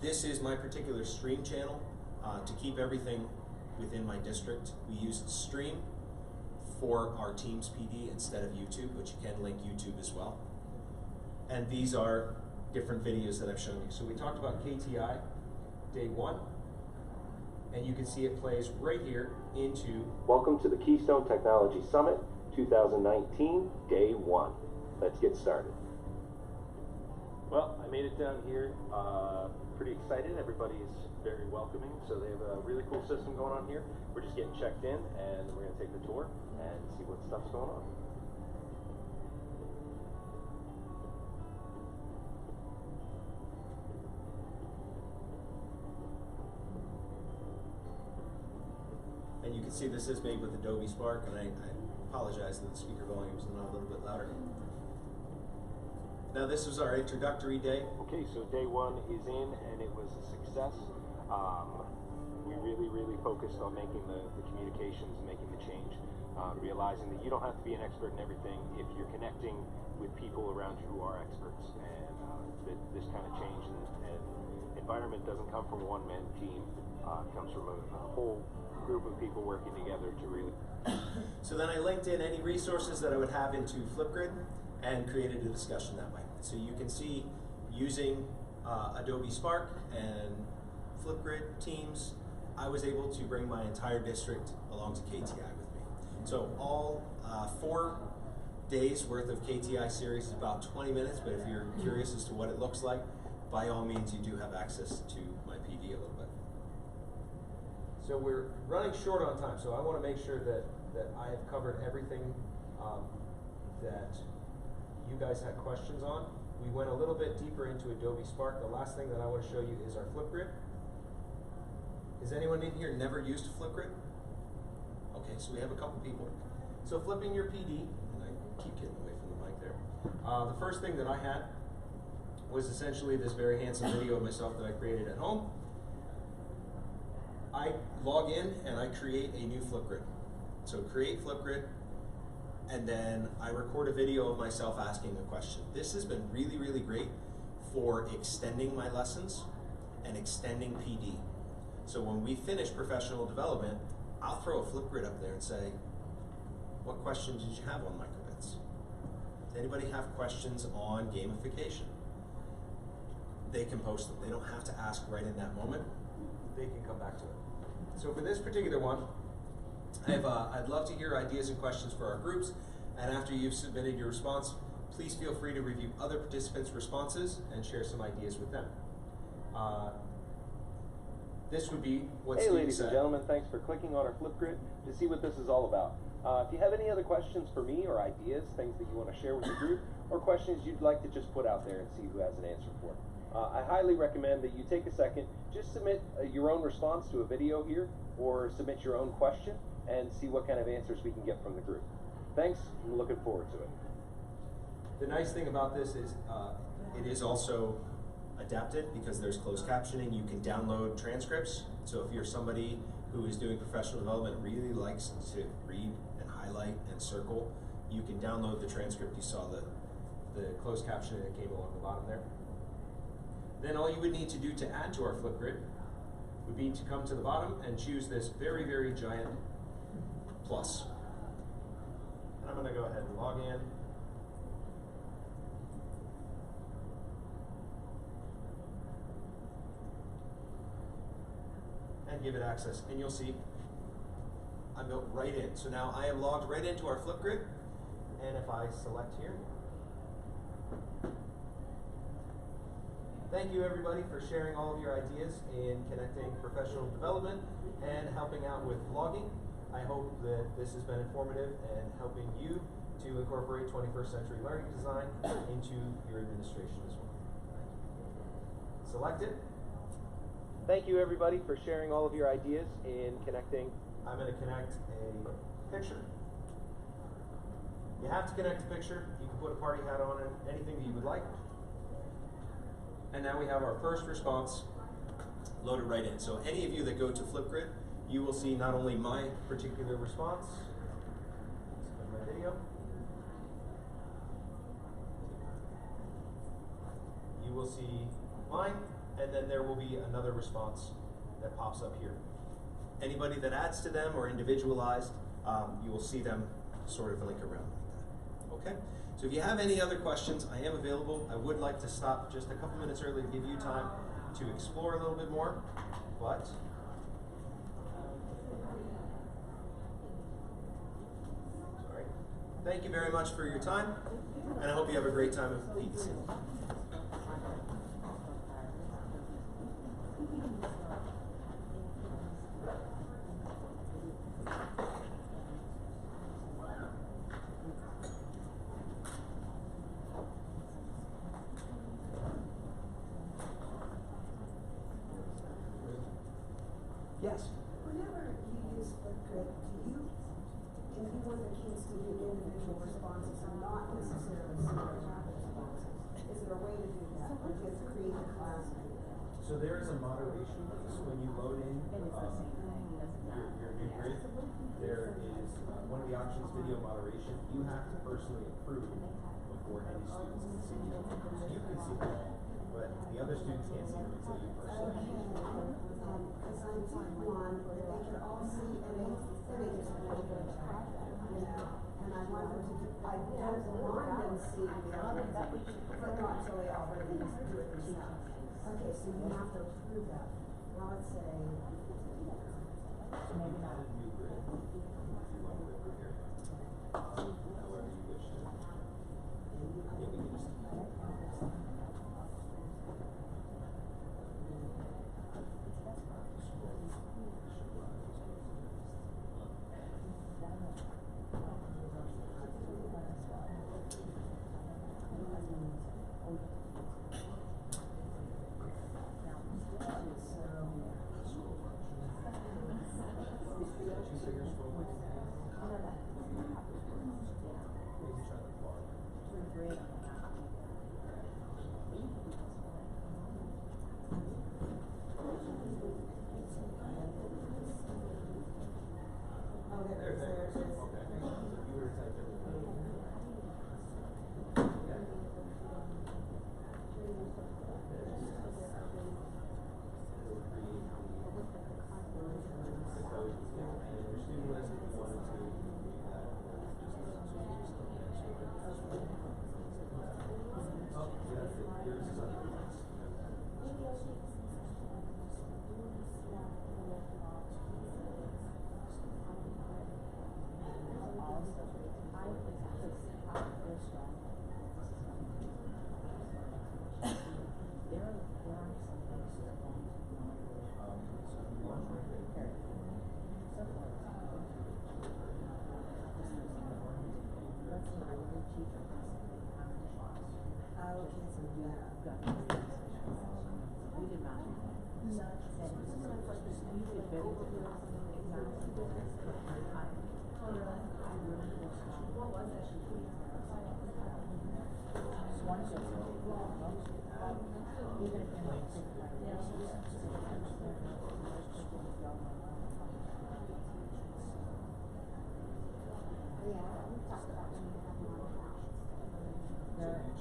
This is my particular stream channel to keep everything within my district. We use Stream for our Teams PD instead of YouTube, which you can link YouTube as well. And these are different videos that I've shown you. So we talked about KTI day 1, and you can see it plays right here into... Welcome to the Keystone Technology Summit 2019, day 1. Let's get started. Well, I made it down here, pretty excited. Everybody's very welcoming, so they have a really cool system going on here. We're just getting checked in, and we're going to take the tour and see what stuff's going on. And you can see this is made with Adobe Spark, and I apologize that the speaker volume is not a little bit louder. Now this was our introductory day. Okay, so day 1 is in, and it was a success. We really focused on making the communications, making the change, realizing that you don't have to be an expert in everything if you're connecting with people around you who are experts. And that this kind of change and environment doesn't come from a one-man team. It comes from a whole group of people working together to really... So then I linked in any resources that I would have into Flipgrid and created a discussion that way. So you can see using Adobe Spark and Flipgrid Teams, I was able to bring my entire district along to KTI with me. So all 4 days worth of KTI series is about 20 minutes, but if you're curious as to what it looks like, by all means you do have access to my PD a little bit. So we're running short on time, so I want to make sure that I have covered everything that you guys had questions on. We went a little bit deeper into Adobe Spark. The last thing that I want to show you is our Flipgrid. Has anyone in here never used Flipgrid? Okay, so we have a couple people. So flipping your PD, and I keep getting away from the mic there. The first thing that I had was essentially this very handsome video of myself that I created at home. I log in and I create a new Flipgrid. So create Flipgrid, and then I record a video of myself asking a question. This has been really, really great for extending my lessons and extending PD. So when we finish professional development, I'll throw a Flipgrid up there and say, what questions did you have on microbits? Does anybody have questions on gamification? They can post them. They don't have to ask right in that moment. They can come back to it. So for this particular one, I'd love to hear ideas and questions for our groups, and after you've submitted your response, please feel free to review other participants' responses and share some ideas with them. This would be what Hey, Steve ladies said. and gentlemen, thanks for clicking on our Flipgrid to see what this is all about. If you have any other questions for me or ideas, things that you want to share with the group, or questions you'd like to just put out there and see who has an answer for, I highly recommend that you take a second, just submit your own response to a video here, or submit your own question, and see what kind of answers we can get from the group. Thanks, I'm looking forward to it. The nice thing about this is it is also adapted because there's closed captioning. You can download transcripts. So if you're somebody who is doing professional development, really likes to read and highlight and circle, you can download the transcript. You saw the closed captioning that came along the bottom there. Then all you would need to do to add to our Flipgrid would be to come to the bottom and choose this very, very giant plus. And I'm going to go ahead and log in. And give it access. And you'll see I'm built right in. So now I am logged right into our Flipgrid. And if I select here, thank you everybody for sharing all of your ideas in connecting professional development and helping out with vlogging. I hope that this has been informative and helping you to incorporate 21st century learning design into your administration as well. Select it. Thank you everybody for sharing all of your ideas in connecting. I'm going to connect a picture. You have to connect a picture. You can put a party hat on it, anything that you would like. And now we have our first response loaded right in. So any of you that go to Flipgrid, you will see not only my particular response, my video, you will see mine, and then there will be another response that pops up here. Anybody that adds to them or individualized, you will see them sort of link around like that. Okay? So if you have any other questions, I am available. I would like to stop just a couple minutes early to give you time to explore a little bit more, but sorry. Thank you very much for your time, and I hope you have a great time at PDC. Yes. Whenever you use Flipgrid, if you want the kids to do individual responses and not necessarily similar responses, is there a way to do that? Or do you have to create a class? So there is a moderation piece when you load in your new grid. There is one of the options, video moderation. You have to personally approve before any students can see it. So you can see them, but the other students can't see them until you personally approve. Because I'm taking one where they can all see and they just want to and I want them to, I don't want them to see the other, but not until they already do it themselves. Okay, so you have to approve that. Now let's say, So maybe not a new grid. If you want to live here. However you wish to. Yeah, we can just. because theirs is.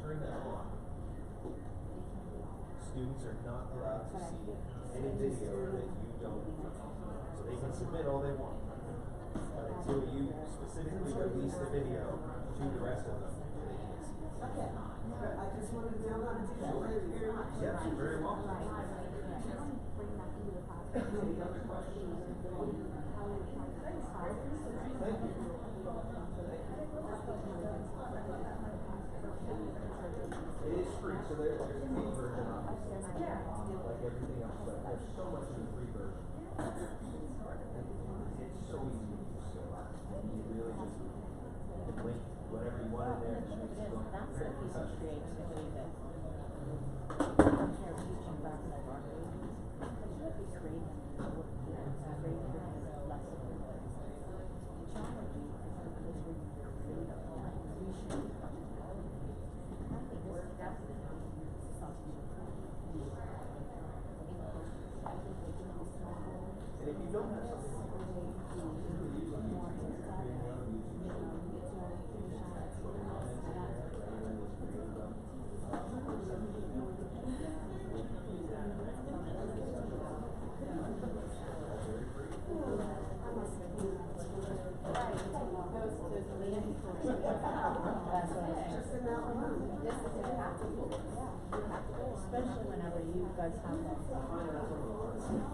Turn that on. Students are not allowed to see any video that you don't approve. So they can submit all they want. But until you specifically release the video to the rest of them, they can't see it. Okay. I just wanted to know how to do that. Thank you very much. Yes, you're very welcome. Thank you. It is free, so there's a paid version obviously, like everything else, but there's so much in the free version. It's so easy to use, so you really just link whatever you want in there and it makes it go. That's a piece of creativity that compare teaching back in our days. But you have to create lesson. Geometry is where you create a whole we should I think we're definitely something. And if you don't have something like this, simply using YouTube, creating your own YouTube channel, putting on Instagram, anyone that's created them, Especially whenever you guys have like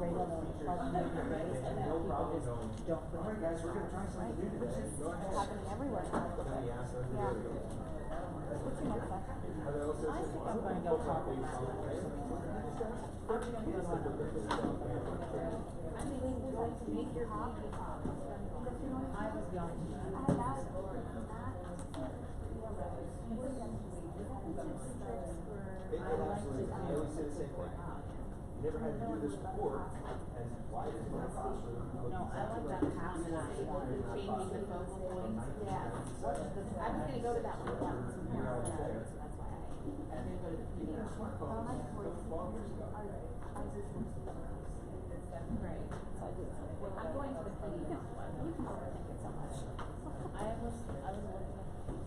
great little parts of your race and then people just don't put alright guys, we're gonna try something new today. Go ahead. happening everywhere. Then we ask them to do it. What's your next lesson? Are there also I think I'm gonna go talk to Matt. I'm gonna go to another. I mean, we would like to make your coffee pop. I was young. It absolutely, I always say the same thing. You never had to do this before, and why is my classroom looking No, I like that half an hour. Changing the focal points. Yeah. I was gonna go to that one once. You're always there. That's why I'm gonna go to the PD. Even smartphones, that was 12 years ago. Right. I'm going to the PD now. You can overthink it so much. I was looking at,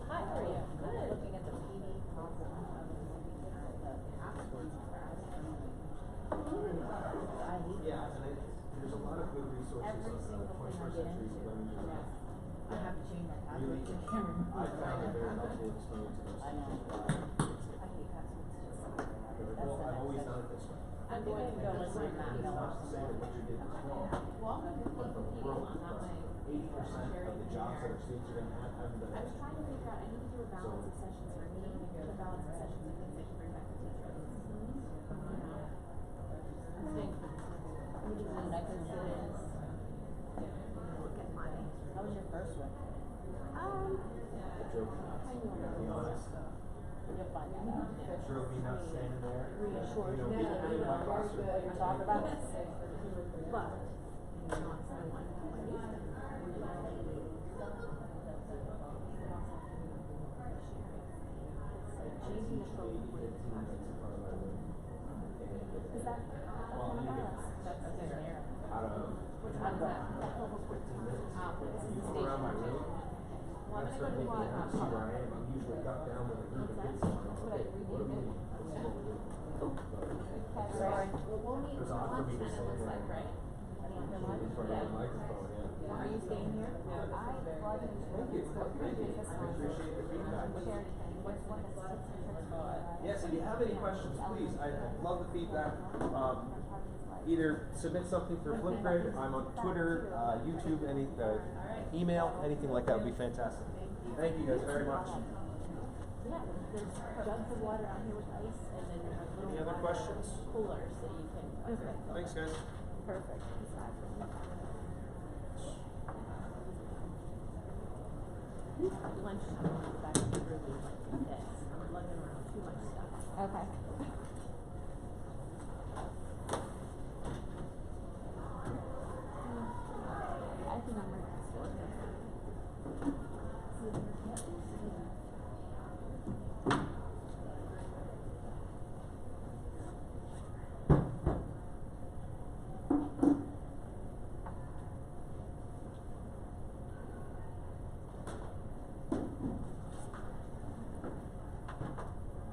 hi, how are you? Good. I was looking at the PD problem. I was looking at the passwords class. I hate Yeah, and there's a lot of good resources every on single the thing I 21st get century into. learning to Yeah. I have to change my really, password. I can't remember. I found it very helpful explaining to those I know. teachers I hate passwords too. why. Well, I've always done it this way. I'm going to go listen to Matt It's Miller. not to say that what you did was wrong, Well, I'm going to but the the PD. growth I'm not plus my. 80% of the jobs that our students are going to have haven't done I was it. trying to figure out, I need to do a balance of sessions for me, the balance of sessions of things I can bring back to teachers. I'm staying for this. And I can say is, Look at my. how was your first one? It drove me nuts, to be honest. You'll find that out. It drove me nuts standing there. Reassured. You know, being in my classroom. What you're talking about. But, not someone who I used to. Changing the focal point. 15 minutes in front of my room. Is that Well, you get That's a good error. out of Which one How's that? This is the station. Around my room. Well, I'm gonna go to I see where I am. I'm usually got down with a group of kids. Okay, what do we need? Sorry. Well, we'll meet for lunch then, it looks like, right? For lunch? In front of the microphone, yeah. Are you staying here? Thank you. I appreciate the feedback. Yes, if you have any questions, please, I love the feedback. Either submit something for Flipgrid, I'm on Twitter, YouTube, email, anything like that would be fantastic. Thank you guys very much. Yeah, there's jugs of water out here with ice, and then there's little Any other questions? coolers that you can. Okay. Thanks, guys. Perfect. Lunchtime, I'll be back to really like this. I'm lugging around too much stuff. Okay. I think I'm ready to start.